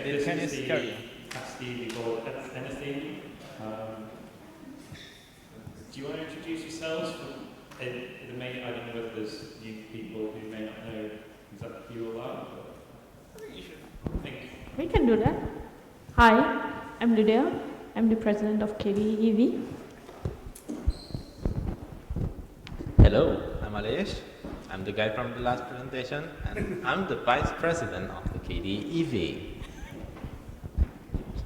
this is the capacity before NSD. Do you want to introduce yourselves? I don't know whether there's new people who may not know exactly who you all are, but I think you should think. We can do that. Hi, I'm Lydia. I'm the president of KDE e.V. Hello, I'm Aleix. I'm the guy from the last presentation, and I'm the vice president of the KDE e.V.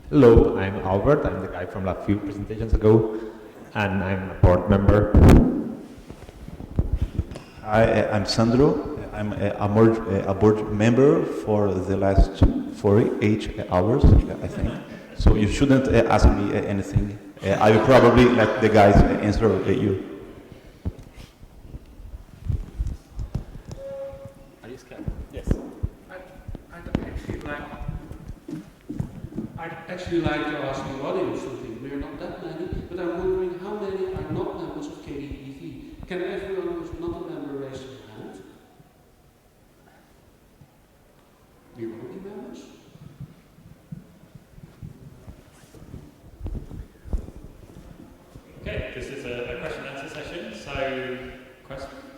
Hello, I'm Albert. I'm the guy from a few presentations ago, and I'm a board member. Hi, I'm Sandro. I'm a board member for the last 48 hours, I think. So you shouldn't ask me anything. I will probably let the guys answer you. Are you scared? Yes. I'd actually like to ask the audience something. We're not that many, but I'm wondering how many are not members of KDE e.V. Can everyone who's not a member raise their hand? Do you want to be members? Okay, this is a question and answer session, so questions?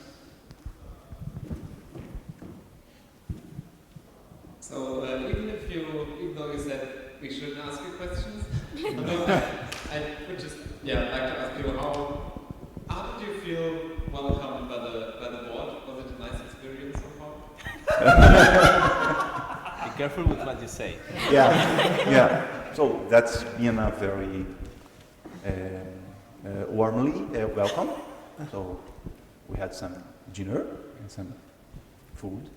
So even though you said we shouldn't ask you questions, I would just like to ask you how did you feel welcomed by the board? Was it a nice experience so far? Be careful with what you say. Yeah. So that's been a very warmly welcome. So we had some dinner and some food.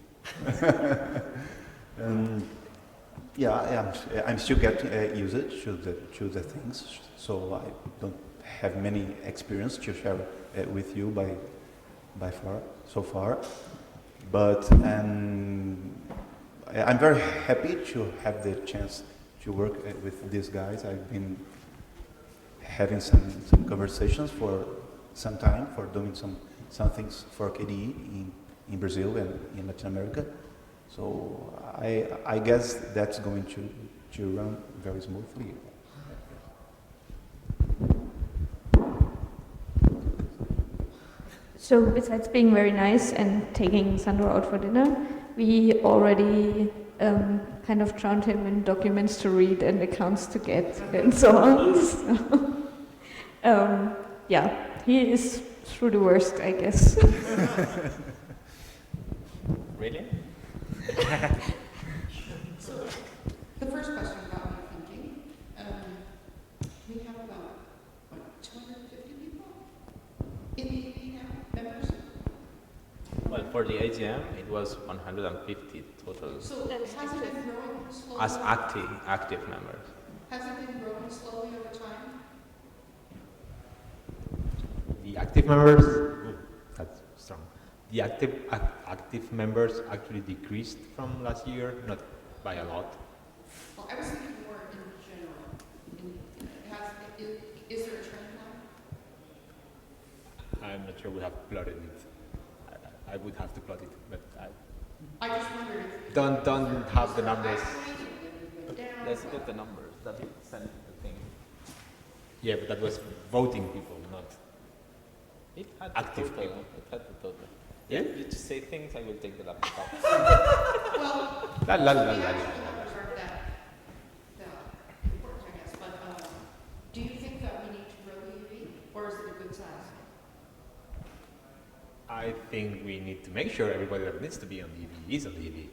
I'm still getting used to the things, so I don't have many experience to share with you so far. But I'm very happy to have the chance to work with these guys. I've been having some conversations for some time for doing some things for KDE in Brazil and in Latin America. So I guess that's going to run very smoothly. So besides being very nice and taking Sandro out for dinner, we already kind of drowned him in documents to read and accounts to get and so on. So, he is through the worst, I guess. Really? So, the first question got me thinking. We have about, 250 people in the EV now, members? Well, for the AGM, it was 150 total So, has it been growing slowly? as active members. Has it been growing slowly over time? The active members, that's strong. The active members actually decreased from last year, not by a lot. Well, I was thinking more in general. Is there a trend now? I'm not sure we have plotted it. I would have to plot it, but I just wondered if... don't have the numbers. Let's get the numbers that you sent the thing. Yeah, but that was voting people, not It had active the total. people. It had the total. Yeah? You just say things, I will take the laptop. Well, La la la la the la. actual numbers aren't that important, I guess, but do you think that we need to grow the EV, or is it a good size? I think we need to make sure everybody that needs to be on the EV is on the EV.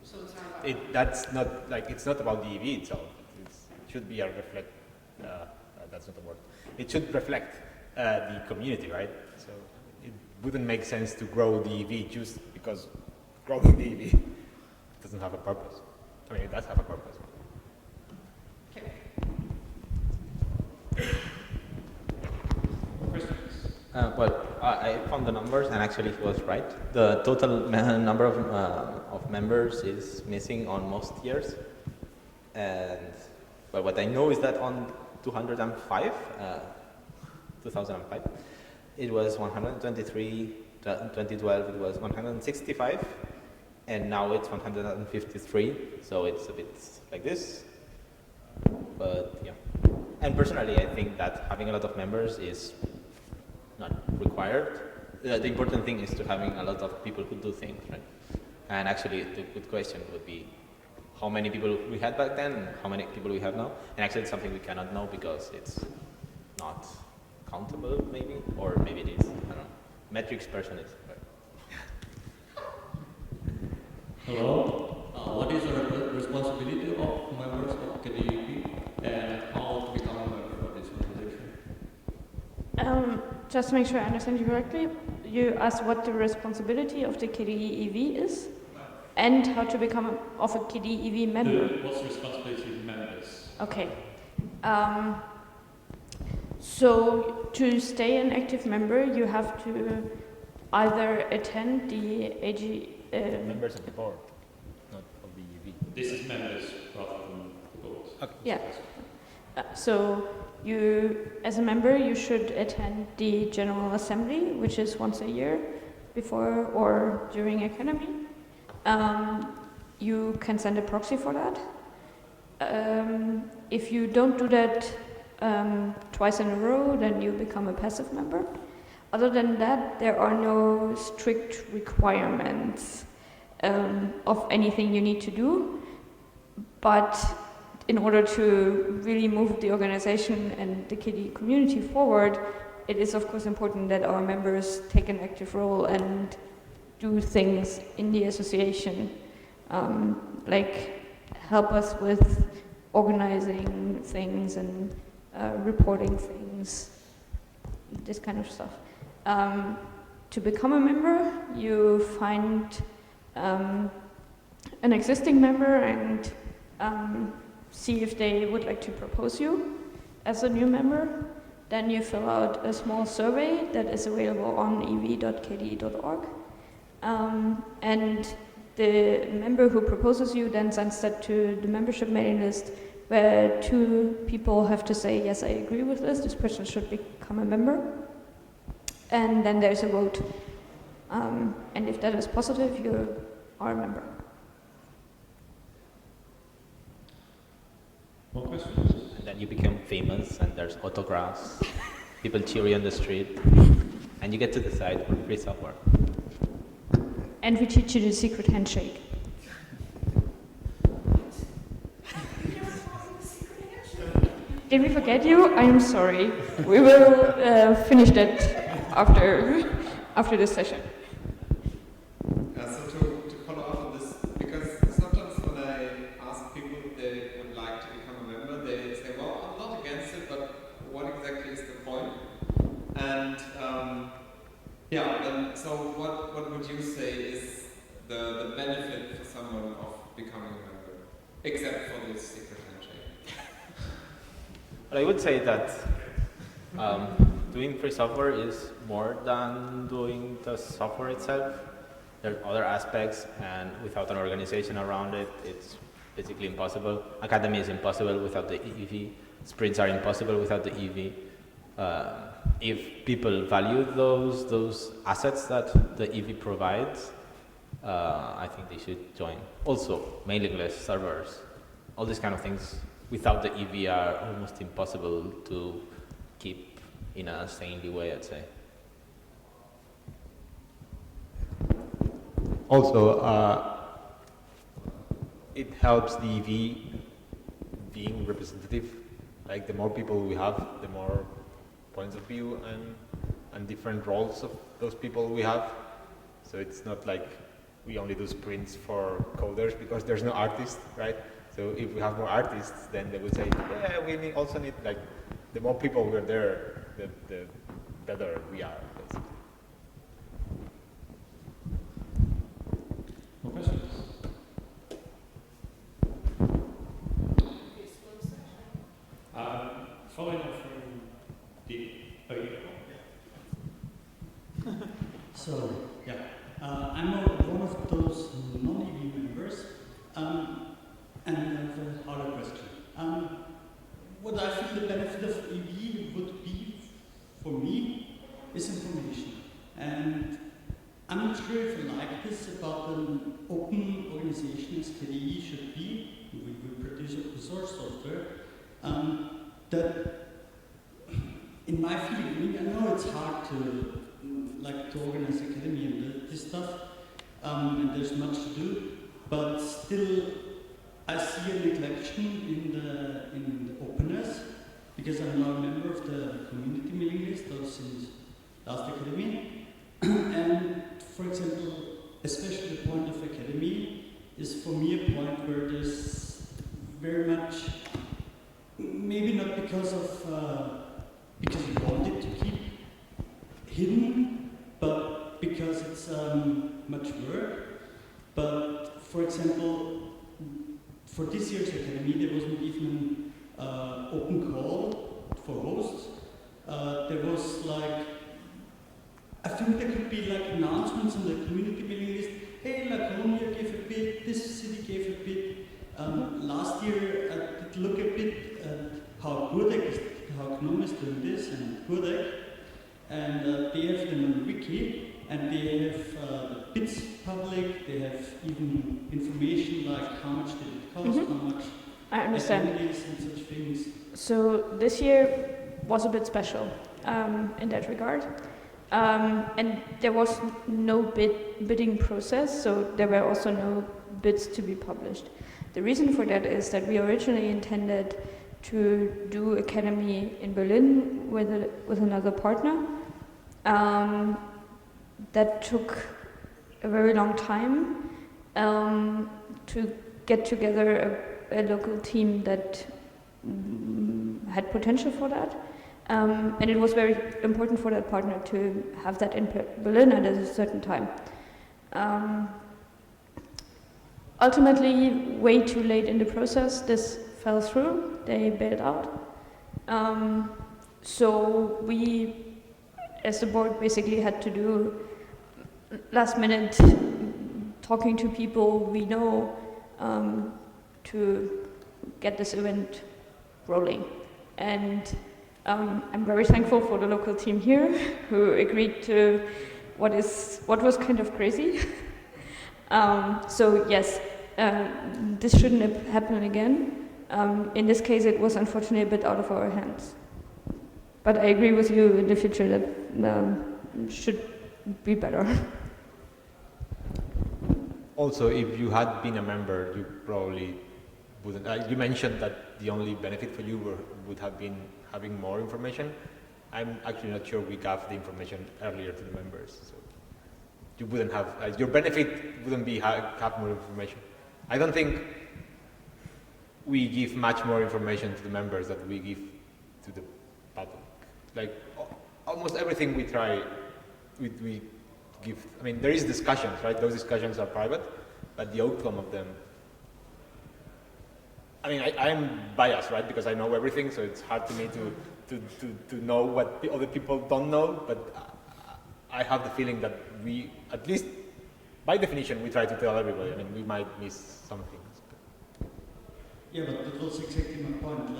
So it's not about... That's not like it's not about the EV itself. It should be a reflect. That's not the word. It should reflect the community, right? So it wouldn't make sense to grow the EV just because growing the EV doesn't have a purpose. I mean, it does have a purpose. Okay. I found the numbers, and actually he was right. The total number of members is missing on most years, and what I know is that on 2005, it was 123. 2012 it was 165, and now it's 153, so it's a bit like this. But yeah, and personally, I think that having a lot of members is not required. The important thing is to having a lot of people who do things, right? And actually, the good question would be how many people we had back then, and how many people we have now. And actually, it's something we cannot know because it's not countable, maybe, or maybe it is. I don't know. Metrics person is. Right? Hello. What is the responsibility of members of KDE e.V and how to become a member of this organization? Just to make sure I understand you correctly, you asked what the responsibility of the KDE e.V is and how to become of a KDE e.V member. What's the responsibility of members? Okay. So to stay an active member, you have to either attend the AG. Members of the board, not of the e.V. This is members rather than the board. Okay. Yeah. So you, as a member, you should attend the General Assembly, which is once a year, before or during Academy. You can send a proxy for that. If you don't do that twice in a row, then you become a passive member. Other than that, there are no strict requirements of anything you need to do. But in order to really move the organization and the KDE community forward, it is of course important that our members take an active role and do things in the association, like help us with organizing things and reporting things, this kind of stuff. To become a member, you find an existing member and see if they would like to propose you as a new member. Then you fill out a small survey that is available on ev.kde.org. And the member who proposes you then sends that to the membership mailing list, where 2 people have to say, yes, I agree with this person should become a member. And then there's a vote. And if that is positive, you are a member. More questions? And then you become famous, and there's autographs, people cheer you on the street, and you get to decide for free software. And we teach you the secret handshake. Did we forget you? I am sorry. We will finish that after this session. So to follow up on this, because sometimes when I ask people if they would like to become a member, they say, well, I'm not against it, but what exactly is the point? And so what would you say is the benefit for someone of becoming a member, except for this secret handshake? But I would say that doing free software is more than doing the software itself. There are other aspects, and without an organization around it, it's basically impossible. Akademy is impossible without the e.V. Sprints are impossible without the e.V. If people value those assets that the e.V. provides, I think they should join. Also, mailing lists, servers, all these kind of things without the e.V. are almost impossible to keep in a sanely way, I'd say. Also, it helps the e.V. being representative. Like the more people we have, the more points of view and different roles of those people we have. So it's not like we only do sprints for coders because there's no artist, right? So if we have more artists, then they would say, yeah, we also need, like, the more people we're there, the better we are, basically. More questions? Following on from the... Oh, you So, yeah, I'm one of those non-EV members, and I have another question. What I feel the benefit of EV would be for me is information. And I'm not sure if I like this about an open organization as KDE should be. We produce open source software. That, in my feeling, I know it's hard to organize Akademy and this stuff, and there's much to do, but still, I see a neglection in the openness, because I'm now a member of the community mailing list since last Akademy. And for example, especially the point of Akademy is for me a point where there's very much, maybe not because you want it to keep hidden, but because it's much work. But for example, for this year's Akademy, there wasn't even an open call for hosts. There was I think there could be announcements on the community mailing list. Hey, La Colombia gave a bit, this city gave a bit. Last year, I did look a bit at how GNOME is doing this, and Gudek, and they have them on Wiki, and they have the bits public, they have even information like how much did it cost, how much I understand. activities and such things. So this year was a bit special in that regard. And there was no bidding process, so there were also no bids to be published. The reason for that is that we originally intended to do Akademy in Berlin with another partner. That took a very long time to get together a local team that had potential for that. And it was very important for that partner to have that in Berlin at a certain time. Ultimately, way too late in the process, this fell through. They bailed out. So we, as the board, basically had to do last minute talking to people we know to get this event rolling. And I'm very thankful for the local team here who agreed to what was kind of crazy. So yes, this shouldn't have happened again. In this case, it was unfortunately a bit out of our hands. But I agree with you in the future that should be better. Also, if you had been a member, you probably wouldn't. You mentioned that the only benefit for you would have been having more information. I'm actually not sure we gave the information earlier to the members, so you wouldn't have. Your benefit wouldn't be have more information. I don't think we give much more information to the members than we give to the public. Like almost everything we try, we give. I mean, there is discussions, right? Those discussions are private, but the outcome of them. I mean, I'm biased, right? Because I know everything, so it's hard to me to know what other people don't know. But I have the feeling that we, at least by definition, we try to tell everybody. I mean, we might miss some things. Yeah, but that was exactly my point.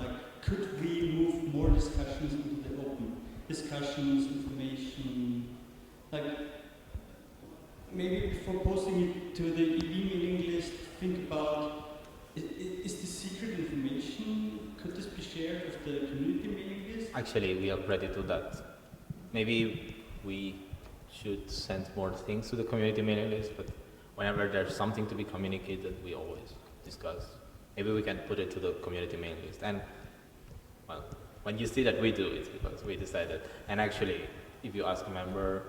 Could we move more discussions into the open? Discussions, information, maybe before posting it to the e.V mailing list, think about, is this secret information, could this be shared with the community mailing list? Actually, we already do that. Maybe we should send more things to the community mailing list, but whenever there's something to be communicated, we always discuss. Maybe we can put it to the community mailing list. And well, when you see that we do it, because we decided. And actually, if you ask a member,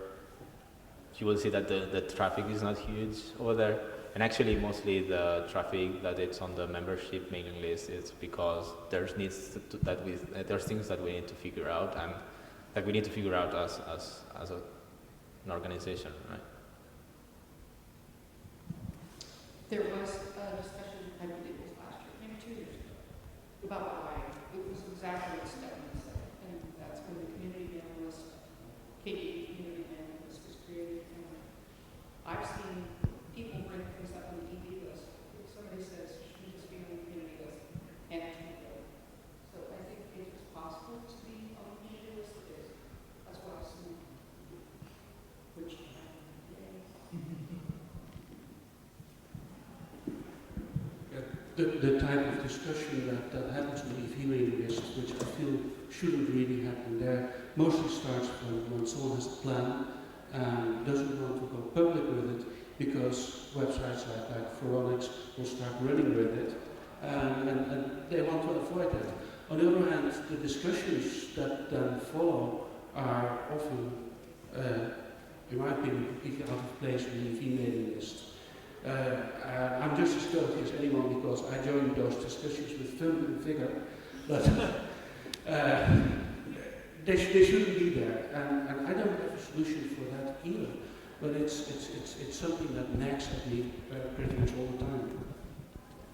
you will see that the traffic is not huge over there. And actually, mostly the traffic that it's on the membership mailing list is because there's things that we need to figure out, and that we need to figure out as an organization, right? There was a discussion, I believe it was last year, maybe 2 years ago, about why it was exactly what Stephanie said, and that's when the community analyst, KDE community analyst was created. And I've seen people bring things up on the e.V list. If somebody says, should this be on the community list, and it can't go. So I think if it's possible to be on the community list, it is. That's what I've seen. Which, yay. the type of discussion that happens on EV mailing lists, which I feel shouldn't really happen there, mostly starts when someone has a plan and doesn't want to go public with it, because websites like Phoronix will start running with it, and they want to avoid that. On the other hand, the discussions that then follow are often, in my opinion, completely out of place on the EV mailing list. I'm just as guilty as anyone because I joined those discussions with film and vigor, but they shouldn't be there, and I don't have a solution for that either. But it's something that nags at me pretty much all the time.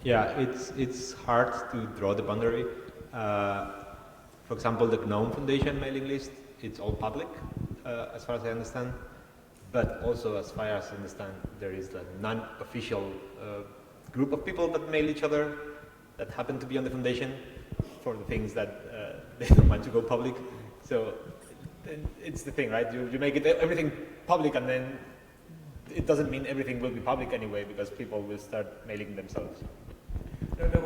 Yeah, it's hard to draw the boundary. For example, the GNOME Foundation mailing list, it's all public, as far as I understand. But also, as far as I understand, there is a non-official group of people that mail each other that happen to be on the foundation for the things that they don't want to go public. So it's the thing, right? You make everything public, and then it doesn't mean everything will be public anyway, because people will start mailing themselves. There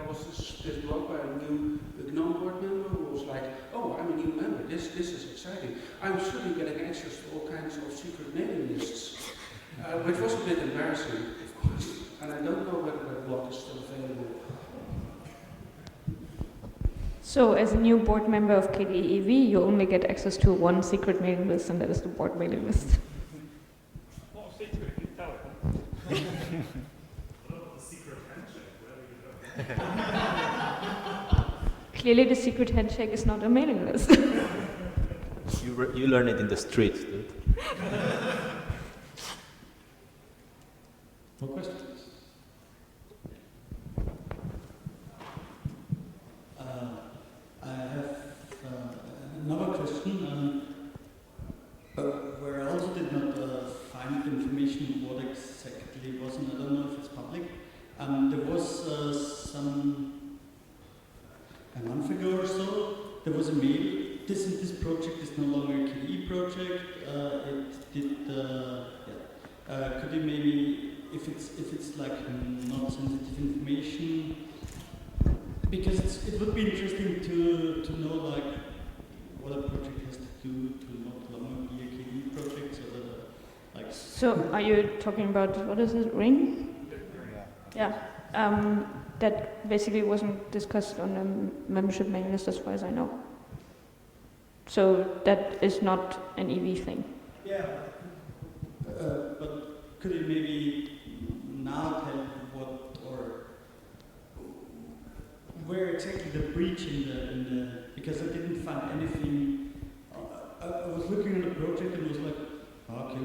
was this blog by a new GNOME board member who was like, "Oh, I'm a new member. This is exciting. I'm suddenly getting access to all kinds of secret mailing lists," which was a bit embarrassing, of course. And I don't know whether that blog is still available. So, as a new board member of KDE e.V, you only get access to one secret mailing list, and that is the board mailing list. What a secret, you tell it. Clearly, the secret handshake is not a mailing list. You learn it in the streets, dude. More questions? I have another question, where I also did not find information what exactly was, and I don't know if it's public. There was a month ago or so, there was a mail. This project is no longer a KDE project. Could you maybe, if it's like not sensitive information, because it would be interesting to know like what a project has to do to not longer be a KDE project, so that like. So, are you talking about, what is it, Ring? Yeah. That basically wasn't discussed on the membership mailing list as far as I know. So that is not an EV thing. Yeah. But could you maybe now tell what or where exactly the breach in the because I didn't find anything. I was looking at the project and was like, okay,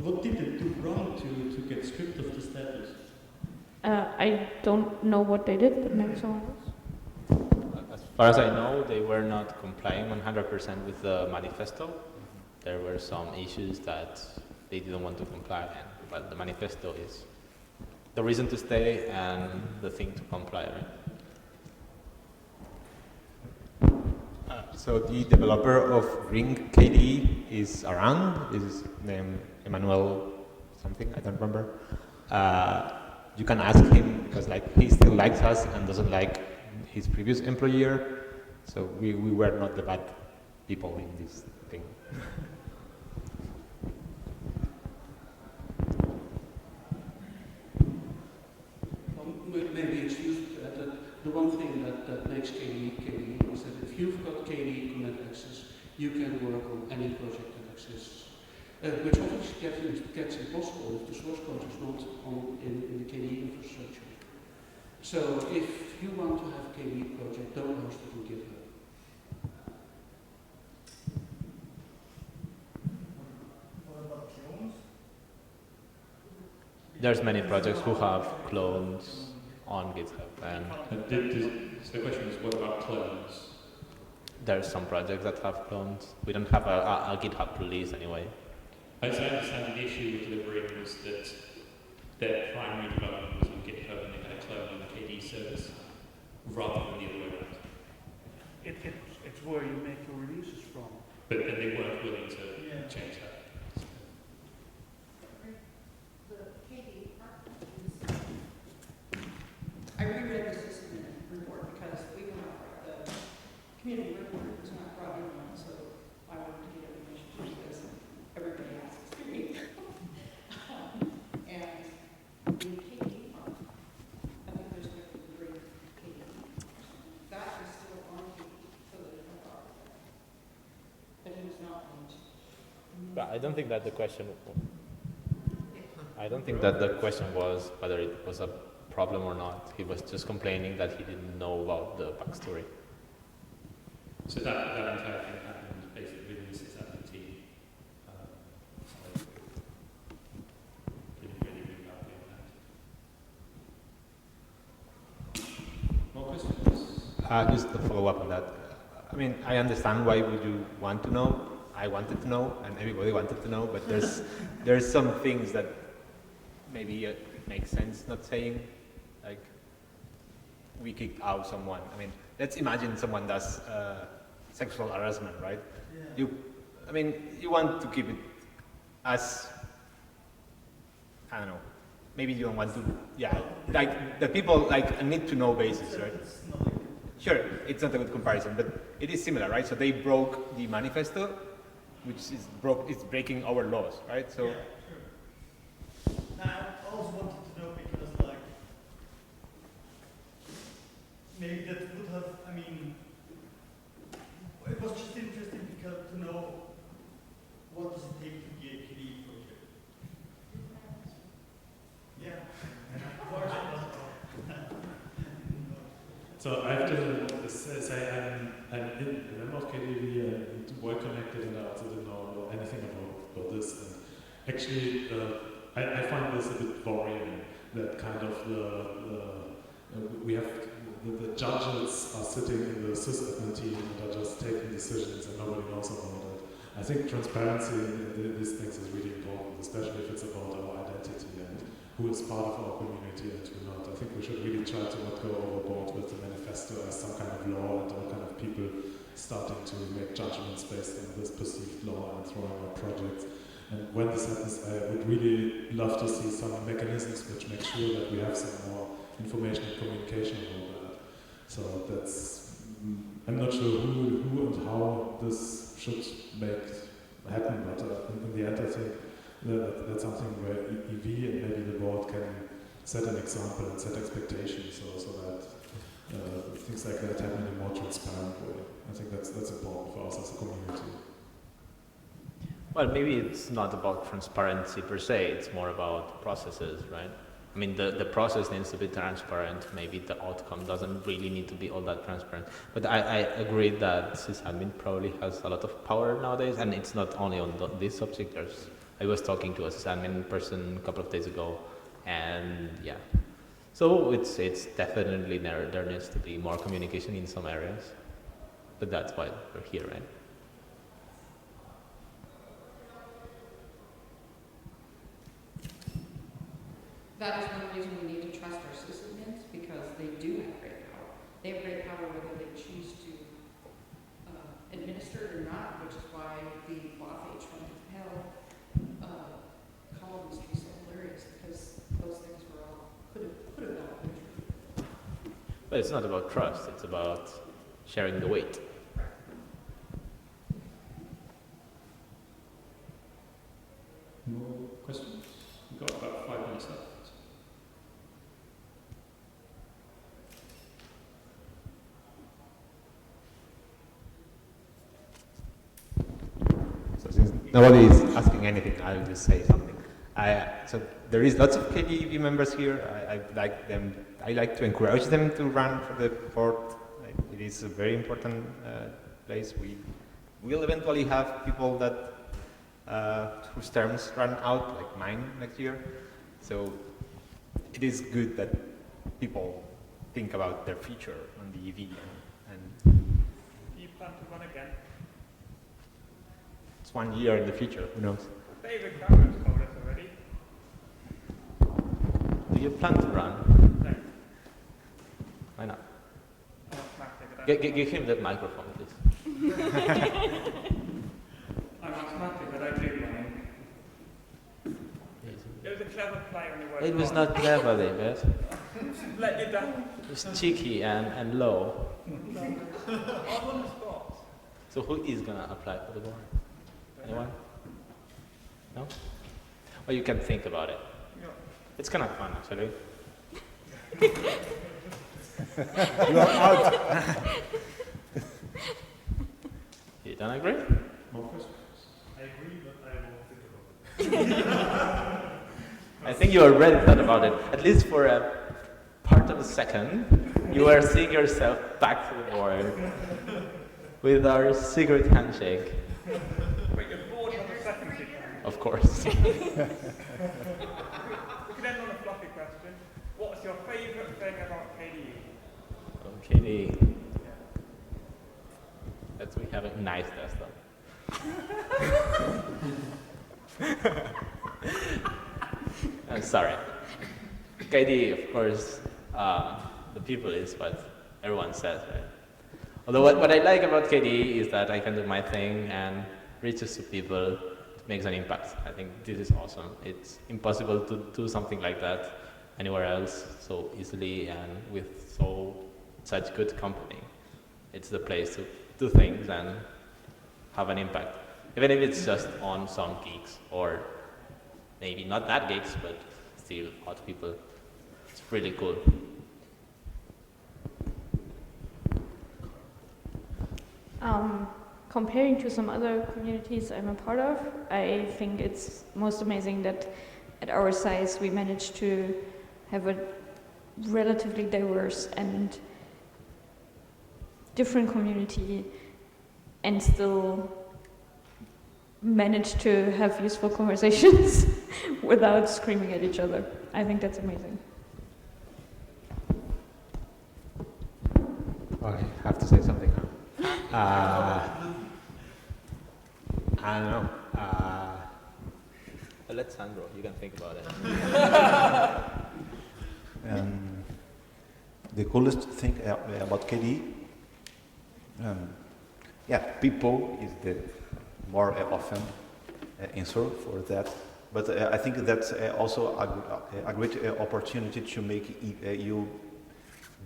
what did it do wrong to get stripped of the status? I don't know what they did, but maybe someone else. As far as I know, they were not complying 100% with the manifesto. There were some issues that they didn't want to comply, but the manifesto is the reason to stay and the thing to comply, right? So the developer of Ring KDE is around. His name Emmanuel something, I don't remember. You can ask him because like he still likes us and doesn't like his previous employer. So we were not the bad people in this thing. Maybe it's used that the one thing that makes KDE is that if you've got KDE commit access, you can work on any project that exists. Which obviously gets impossible if the source code is not in the KDE infrastructure. So if you want to have a KDE project, don't host it in GitHub. What about clones? There's many projects who have clones on GitHub, and So the question is, what about clones? there's some projects that have clones. We don't have a GitHub release anyway. As I understand, the issue with delivering was that their primary development was on GitHub and they had a clone on the KDE service, rather than the other way around. It's where you make your releases from. But then they weren't willing to change that. The KDE part is But I don't think that the question. I don't think that the question was whether it was a problem or not. He was just complaining that he didn't know about the backstory. So that entire thing happened basically within the sysadmin team. So didn't really move out beyond that. More questions? Just to follow up on that. I mean, I understand why would you want to know. I wanted to know, and everybody wanted to know. But there's some things that maybe it makes sense not saying. Like, we kicked out someone. I mean, let's imagine someone does sexual harassment, right? Yeah. You want to keep it as, I don't know, maybe you don't want to, like the people like a need to know basis, right? Sure, it's not a good comparison, but it is similar, right? So they broke the manifesto, which is breaking our laws, right? So. Yeah, sure. Now, I also wanted to know because, like, maybe that would have, it was just interesting because to know what does it take to be a KDE project. Yeah. So I have to say I'm a member of KDE and well connected, and I also didn't know anything about this. And actually, I find this a bit worrying that kind of we have the judges are sitting in the sysadmin team and are just taking decisions and nobody knows about it. I think transparency in these things is really important, especially if it's about our identity and who is part of our community and who not. I think we should really try to not go overboard with the manifesto as some kind of law and all kind of people starting to make judgments based on this perceived law and throwing out projects. And when this happens, I would really love to see some mechanisms which make sure that we have some more information and communication about that. So that's, I'm not sure who and how this should make happen, but in the end I think that's something where EV and maybe the board can set an example and set expectations so that things like that happen in a more transparent way. I think that's important for us as a community. Well, maybe it's not about transparency per se, it's more about processes, right? I mean, the process needs to be transparent. Maybe the outcome doesn't really need to be all that transparent. But I agree that sysadmin probably has a lot of power nowadays, and it's not only on this subject. I was talking to a sysadmin person a couple of days ago, and yeah. So it's definitely there needs to be more communication in some areas. But that's why we're here, right? That is one reason we need to trust our sysadmins, because they do have great power. They have great power whether they choose to administer it or not, which is why the WAF H1 columns can be so hilarious, because those things were all could have gone true. But it's not about trust, it's about sharing the weight. More questions? We've got about 5 minutes left. So since nobody is asking anything, I'll just say something. So there is lots of KDE e.V members here. I like to encourage them to run for the board. It is a very important place. We will eventually have people that whose terms run out, like mine next year. So it is good that people think about their future on the EV. Do you plan to run again? It's 1 year in the future, who knows? David Cameron's told us already. Do you plan to run? No. Why not? I'm asthmatic, Give him that microphone, please. I'm asthmatic, but I do running. It was a clever play on the word. It was not clever, David. Let you down. It was cheeky and low. I'm on the spot. So who is going to apply for the board? Anyone? No? Well, you can think about it. Yeah. It's kind of fun, actually. You are out. You don't agree? More questions? I agree, but I I think you already thought about it, at least for a part of a second. You are seeing yourself back to the board with our secret handshake. Wait, you're bored of the second secret? Of course. We can end on a fluffy question. What's your favourite thing about KDE? KDE. Let's we have a nice desktop. I'm sorry. KDE, of course, the people is what everyone says, right? Although what I like about KDE is that I can do my thing and reaches to people, it makes an impact. I think this is awesome. It's impossible to do something like that anywhere else so easily and with such good company. It's the place to do things and have an impact. Even if it's just on some geeks or maybe not that geeks, but still odd people. It's really cool. Comparing to some other communities I'm a part of, I think it's most amazing that at our size we managed to have a relatively diverse and different community and still manage to have useful conversations without screaming at each other. I think that's amazing. I have to say something now. I don't know. Let Sandro, you can think about it. The coolest thing about KDE, people is the more often answer for that. But I think that's also a great opportunity to make you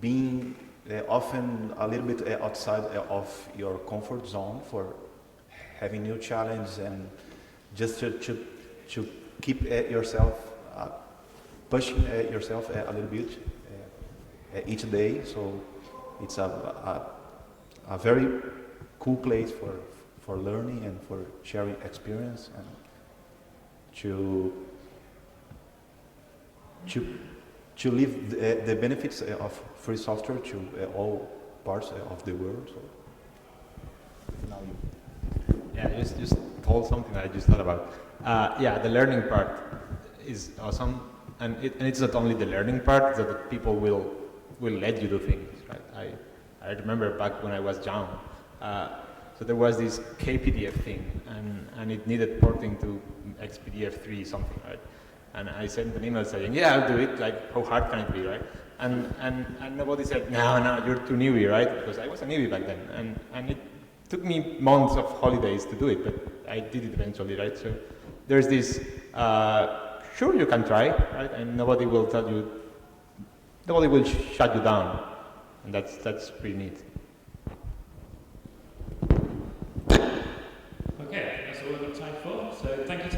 being often a little bit outside of your comfort zone for having new challenges and just to keep yourself pushing yourself a little bit each day. So it's a very cool place for learning and for sharing experience and to live the benefits of free software to all parts of the world. So now you. Yeah, just told something that I just thought about. The learning part is awesome, and it's not only the learning part that the people will let you do things, right? I remember back when I was young, so there was this KPDF thing, and it needed porting to XPDF3 something, right? And I sent an email saying, yeah, I'll do it, like, how hard can it be, right? And nobody said, no, you're too newbie, right? Because I was a newbie back then, and it took me months of holidays to do it, but I did it eventually, right? So there's this, sure, you can try, right? And nobody will tell you, nobody will shut you down, and that's pretty neat. Okay, that's all we've got time for. So thank you to